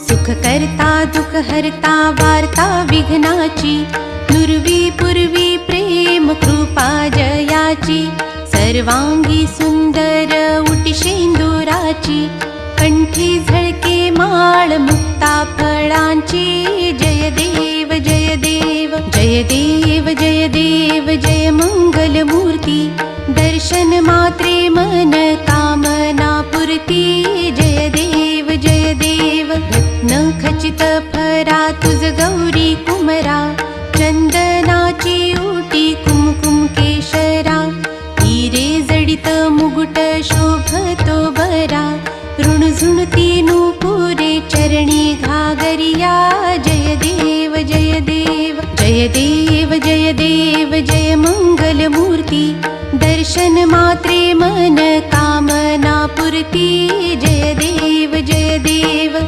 सुख करता दुख हरता वार्ता विघ्नाची, नुरवी पूर्वी प्रेम कृपा जयाची, सर्वांगी सुंदर उटी शेंदुराची, कंठी झळके माळ मुक्ता फळांची। जय देव जय देव जय देव जय देव जय मंगल मूर्ती, दर्शन मात्रे मन कामना पूर्ती। जय देव जय देव रत्न खचित फरा तुझ गौरी कुमरा, चंदनाची उटी कुमकुम केशरा, हिरे जडित मुकुट शोभतो बरा, ऋणझुणती नूपुरे चरणी घागरिया। जय देव जय देव जय देव जय देव जय मंगल मूर्ती, दर्शन मात्रे मन कामना पूर्ती। जय देव जय देव